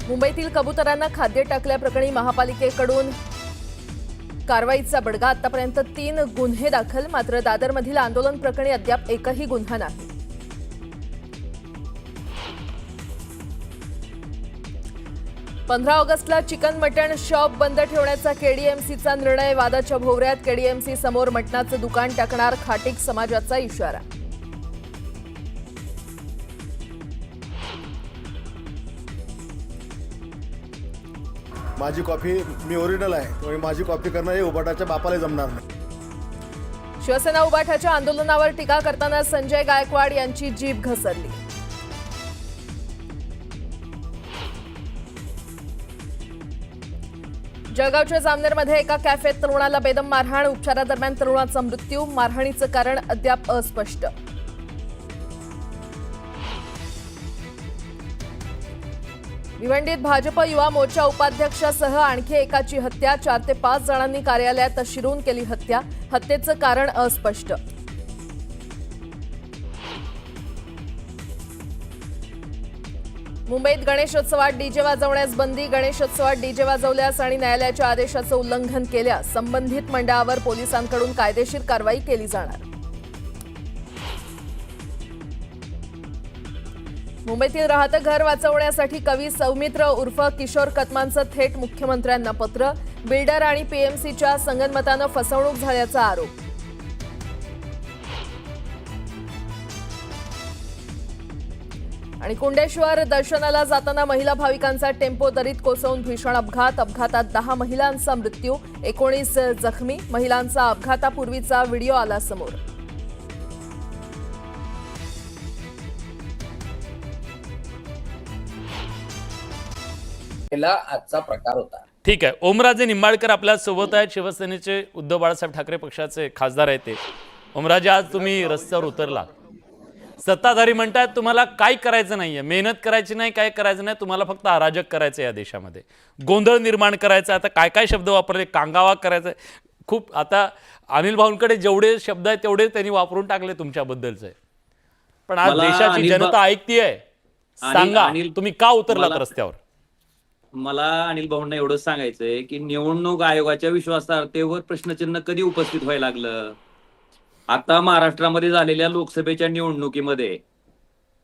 मुंबईतील कबुतरांना खाद्य टाकल्याप्रकरणी महापालिकेकडून कारवाईचा बडगा. आतापर्यंत 3 गुन्हे दाखल. मात्र दादरमधील आंदोलन प्रकरणी अद्याप एकही गुन्हा नाही. पंधरा ऑगस्टला चिकन मटण शॉप बंद ठेवण्याचा केडीएमसीचा निर्णय. वादाच्या भोवऱ्यात केडीएमसी समोर मटणाचं दुकान टाकणार खाटीक समाजाचा इशारा. माझी कॉफी मी ओरिजिनल आहे, त्यामुळे माझी कॉफी करणं हे उबाटाच्या बापाला जमणार नाही. शिवसेना उबाठाच्या आंदोलनावर टीका करताना संजय गायकवाड यांची जीभ घसरली. जळगावच्या जामनेरमध्ये एका कॅफेत तरुणाला बेदम मारहाण. उपचारादरम्यान तरुणाचा मृत्यू. मारहाणीचं कारण अद्याप अस्पष्ट. भिवंडीत भाजप युवा मोर्चा उपाध्यक्षासह आणखी एकाची हत्या. 4 ते 5 जणांनी कार्यालयात शिरून केली हत्या. हत्येचं कारण अस्पष्ट. मुंबईत गणेशोत्सवात डीजे वाजवण्यास बंदी. गणेशोत्सवात डीजे वाजवल्यास आणि न्यायालयाच्या आदेशाचं उल्लंघन केल्यास संबंधित मंडळावर पोलिसांकडून कायदेशीर कारवाई केली जाणार. मुंबईतील राहतं घर वाचवण्यासाठी कवी सौमित्र उर्फ किशोर कदमांचं थेट मुख्यमंत्र्यांना पत्र. बिल्डर आणि पीएमसीच्या संगनमतानं फसवणूक झाल्याचा आरोप. आणि कुंडेश्वर दर्शनाला जाताना महिला भाविकांचा टेम्पो दरीत कोसळून भीषण अपघात. अपघातात 10 महिलांचा मृत्यू, 19 जखमी. महिलांचा अपघातापूर्वीचा व्हिडिओ आला समोर. आजचा प्रकार होता. ठीक आहे. ओमराजे निंबाळकर आपल्या सोबत आहेत. शिवसेनेचे उद्धव बाळासाहेब ठाकरे पक्षाचे खासदार आहेत ते. ओमराजे, आज तुम्ही रस्त्यावर उतरला. सत्ताधारी म्हणतात तुम्हाला काय करायचं नाहीये, मेहनत करायची नाही, काय करायचं नाही, तुम्हाला फक्त अराजक करायचं या देशामध्ये, गोंधळ निर्माण करायचा. आता काय काय शब्द वापरले, कांगावा करायचा. खूप आता अनिल भाऊंकडे जेवढे शब्द आहेत तेवढे त्यांनी वापरून टाकले तुमच्याबद्दलचे. पण आज देशाची जनता ऐकतीये. सांगा तुम्ही का उतरलात रस्त्यावर? मला अनिल भाऊंना एवढंच सांगायचंय की निवडणूक आयोगाच्या विश्वासार्हतेवर प्रश्नचिन्ह कधी उपस्थित व्हायला लागलं? आता महाराष्ट्रामध्ये झालेल्या लोकसभेच्या निवडणुकीमध्ये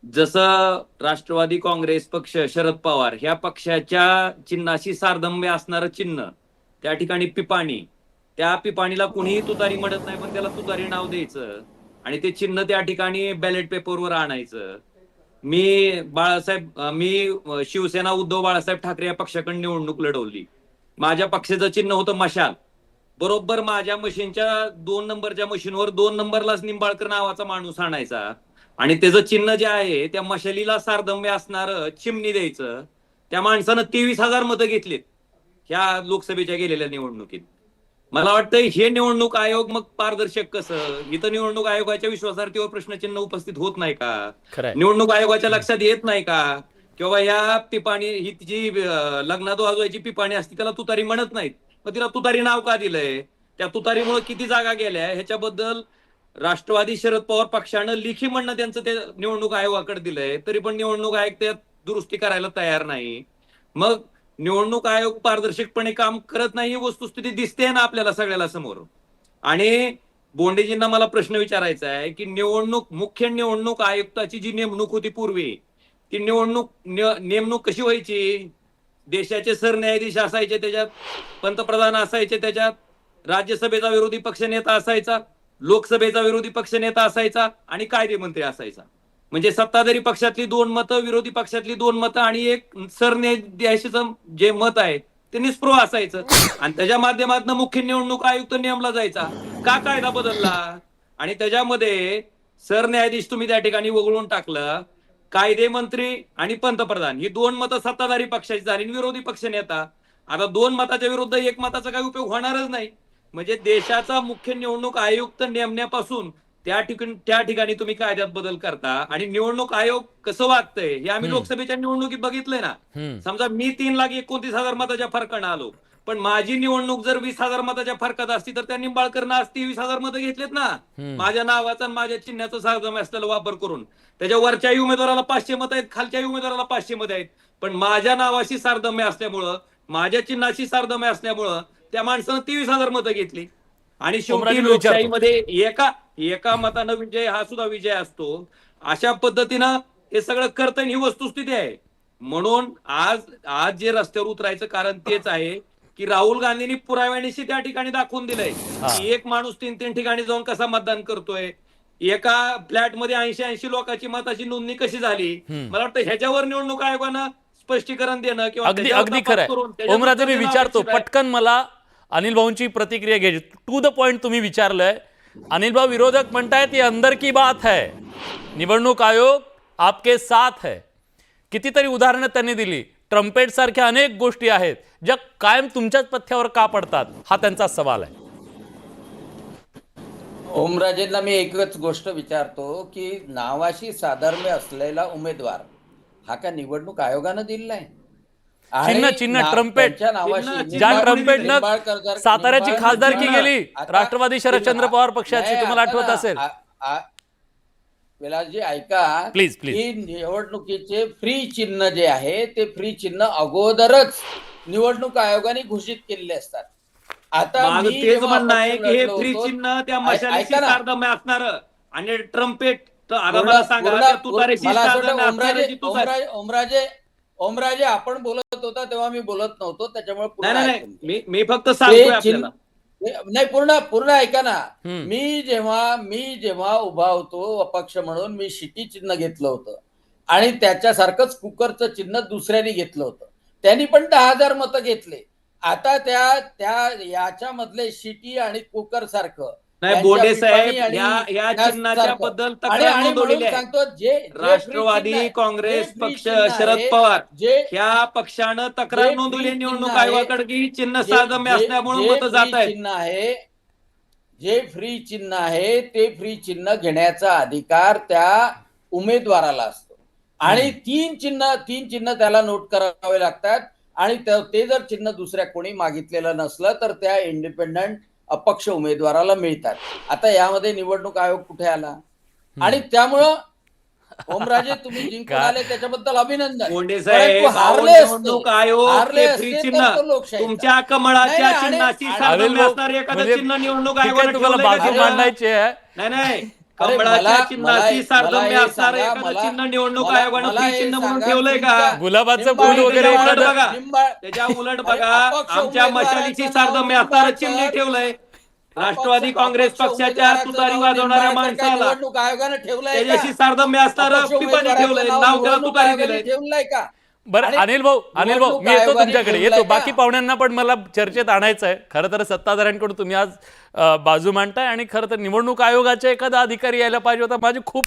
जसं राष्ट्रवादी काँग्रेस पक्ष, शरद पवार ह्या पक्षाच्या चिन्हाशी सारदम्य असणारं चिन्ह, त्या ठिकाणी पिपाणी, त्या पिपाणीला कुणीही तुतारी म्हणत नाही, पण त्याला तुतारी नाव द्यायचं आणि ते चिन्ह त्या ठिकाणी बॅलेट पेपरवर आणायचं. मी शिवसेना उद्धव बाळासाहेब ठाकरे या पक्षाकडे निवडणूक लढवली. माझ्या पक्षाचं चिन्ह होतं मशाल. बरोबर माझ्या मशीनच्या 2 नंबरच्या मशीनवर 2 नंबरलाच निंबाळकर नावाचा माणूस आणायचा आणि त्याचं चिन्ह जे आहे त्या मशालीला सारदम्य असणारं चिमणी द्यायचं. त्या माणसानं 23,000 मतं घेतलीत ह्या लोकसभेच्या गेलेल्या निवडणुकीत. मला वाटतं हे निवडणूक आयोग मग पारदर्शक कसं? इथं निवडणूक आयोगाच्या विश्वासार्हतेवर प्रश्नचिन्ह उपस्थित होत नाही का? निवडणूक आयोगाच्या लक्षात येत नाही का किंवा या पिपाणी ही जी लग्नात वाजवायची पिपाणी असते त्याला तुतारी म्हणत नाहीत, मग तिला तुतारी नाव का दिलंय? त्या तुतारीमुळे किती जागा गेल्या ह्याच्याबद्दल राष्ट्रवादी शरद पवार पक्षानं लेखी म्हणणं त्यांचं ते निवडणूक आयोगाकडे दिलंय, तरी पण निवडणूक आयोग त्यात दुरुस्ती करायला तयार नाही. मग निवडणूक आयोग पारदर्शकपणे काम करत नाही ही वस्तुस्थिती दिसते ना आपल्याला सगळ्याला समोर. आणि बोंडेजींना मला प्रश्न विचारायचा आहे की मुख्य निवडणूक आयुक्ताची जी नेमणूक होती पूर्वी, ती नेमणूक कशी व्हायची? देशाचे सरन्यायाधीश असायचे, त्याच्यात पंतप्रधान असायचे, त्याच्यात राज्यसभेचा विरोधी पक्षनेता असायचा, लोकसभेचा विरोधी पक्षनेता असायचा आणि कायदेमंत्री असायचा. म्हणजे सत्ताधारी पक्षातली 2 मतं, विरोधी पक्षातली 2 मतं आणि एक सरन्यायाधीशाचं जे मत आहे ते निष्प्रभ असायचं आणि त्याच्या माध्यमातून मुख्य निवडणूक आयुक्त नेमला जायचा. का कायदा बदलला? आणि त्याच्यामध्ये सरन्यायाधीश तुम्ही त्या ठिकाणी वगळून टाकलं. कायदे मंत्री आणि पंतप्रधान ही 2 मतं सत्ताधारी पक्षाची झाली, विरोधी पक्ष नेता. आता 2 मताच्या विरुद्ध 1 मताचा काही उपयोग होणारच नाही. म्हणजे देशाचा मुख्य निवडणूक आयुक्त नेमण्यापासून त्या ठिकाणी तुम्ही कायद्यात बदल करता. आणि निवडणूक आयोग कसं वागतंय हे आम्ही लोकसभेच्या निवडणुकीत बघितलंय ना. समजा मी 3,29,000 मताच्या फरकानं आलो, पण माझी निवडणूक जर 20,000 मताच्या फरकात असती तर त्या निंबाळकरनं आज 23,000 मतं घेतलेत ना. माझ्या नावाचा आणि माझ्या चिन्हाचा सारथम्य असलेला वापर करून. त्याच्या वरच्याही उमेदवाराला 500 मतं आहेत, खालच्याही उमेदवाराला 500 मतं आहेत. पण माझ्या नावाशी सारथम्य असल्यामुळं, माझ्या चिन्हाशी सारथम्य असल्यामुळं त्या माणसानं 23,000 मतं घेतली. आणि शेवटी लोकशाहीमध्ये एका मतानं विजय हा सुद्धा विजय असतो. अशा पद्धतीनं हे सगळं करतं ही वस्तुस्थिती आहे. म्हणून आज जे रस्त्यावर उतरायचं कारण तेच आहे की राहुल गांधींनी पुराव्यानिशी त्या ठिकाणी दाखवून दिलंय की एक माणूस 3 ठिकाणी जाऊन कसा मतदान करतोय. एका फ्लॅटमध्ये 80 लोकांची मताची नोंदणी कशी झाली. मला वाटतं ह्याच्यावर निवडणूक आयोगानं स्पष्टीकरण देणं किंवा अगदी खरं. ओमराजे मी विचारतो पटकन, मला अनिल भाऊंची प्रतिक्रिया घ्यायची. टू द पॉइंट तुम्ही विचारलंय. अनिल भाऊ विरोधक म्हणतायत ये अंदर की बात है, निवडणूक आयोग आपके साथ है. कितीतरी उदाहरणं त्यांनी दिली. ट्रम्पेट सारख्या अनेक गोष्टी आहेत ज्या कायम तुमच्याच पथ्यावर का पडतात, हा त्यांचा सवाल आहे. ओमराजेंना मी एकच गोष्ट विचारतो की नावाशी साधर्म्य असलेला उमेदवार हा का निवडणूक आयोगानं दिलेला आहे? चिन्ह ट्रम्पेट, ज्या ट्रम्पेटनं साताऱ्याची खासदारकी गेली राष्ट्रवादी शरदचंद्र पवार पक्षाची, तुम्हाला आठवत असेल. विलासजी ऐका प्लीज. की निवडणुकीचे फ्री चिन्ह जे आहे ते फ्री चिन्ह अगोदरच निवडणूक आयोगाने घोषित केलेले असतात. आता माझं मी तेच जेव्हा म्हणणं आहे अपक्ष की हे लढलो फ्री होतो- चिन्ह त्या ऐका मशालीशी ना. सारथम्य असणार आणि ट्रम्पेट आता पूर्ण- मला सांगा पूर्ण- त्या तुतारीशी मला असं वाटतं सारथम्य असणाऱ्याची तुतारी. ओमराजे आपण बोलत होता तेव्हा मी बोलत नव्हतो, त्याच्यामुळे पुन्हा नाही ऐकून घ्या. मी फक्त सांगतोय ते आपल्याला. नाही, पूर्ण ऐका ना. मी जेव्हा उभा होतो अपक्ष म्हणून, मी शिटी चिन्ह घेतलं होतं आणि त्याच्यासारखंच कुकरचं चिन्ह दुसऱ्यांनी घेतलं होतं. त्यांनी पण 10,000 मतं घेतले. आता त्या याच्यामधले शिटी आणि कुकर सारखं नाही, बोडे साहेब या चिन्हाच्या बद्दल तक्रार नोंदवलेली आहे. सांगतो जे राष्ट्रवादी काँग्रेस पक्ष, शरद पवार ह्या पक्षानं तक्रार नोंदवली निवडणूक आयोगाकडे की चिन्ह साधम्य असल्यामुळे मतं जात आहेत. चिन्ह आहे, जे फ्री चिन्ह आहे ते फ्री चिन्ह घेण्याचा अधिकार त्या उमेदवाराला असतो आणि तीन चिन्ह त्याला नोट करावे लागतात आणि ते जर चिन्ह दुसऱ्या कोणी मागितलेलं नसलं तर त्या इंडिपेंडंट अपक्ष उमेदवाराला मिळतात. आता यामध्ये निवडणूक आयोग कुठे आला? आणि त्यामुळं ओमराजे तुम्ही जिंकून आले त्याच्याबद्दल अभिनंदन. बोंडे साहेब, हारले निवडणूक आयोग ते फ्री चिन्ह तुमच्या कमळाच्या चिन्हाशी साधम्य असणारे एखादं चिन्ह निवडणूक आयोगाने तुम्हाला बाजू मांडायची आहे. नाही कमळाच्या चिन्हाशी सारथम्य असणारे एखादं चिन्ह निवडणूक आयोगाने फ्री चिन्ह म्हणून ठेवलंय का? गुलाबाचं फूल वगैरे त्याच्या उलट बघा आमच्या मशालीची सारथम्य असणारं चिन्ह ठेवलंय. राष्ट्रवादी काँग्रेस पक्षाच्या तुतारी वाजवणाऱ्या माणसाला निवडणूक आयोगानं ठेवलंय त्याच्याशी सारथम्य असणारं पिपाणी ठेवलंय, नाव त्याला तुतारी दिलंय. ठेवलंय का? बरं अनिल भाऊ मी येतो तुमच्याकडे येतो. बाकी पाहुण्यांना पण मला चर्चेत आणायचं आहे. खरं तर सत्ताधाऱ्यांकडून तुम्ही आज बाजू मांडताय आणि खरं तर निवडणूक आयोगाचे एखादा अधिकारी यायला पाहिजे होता. माझी खूप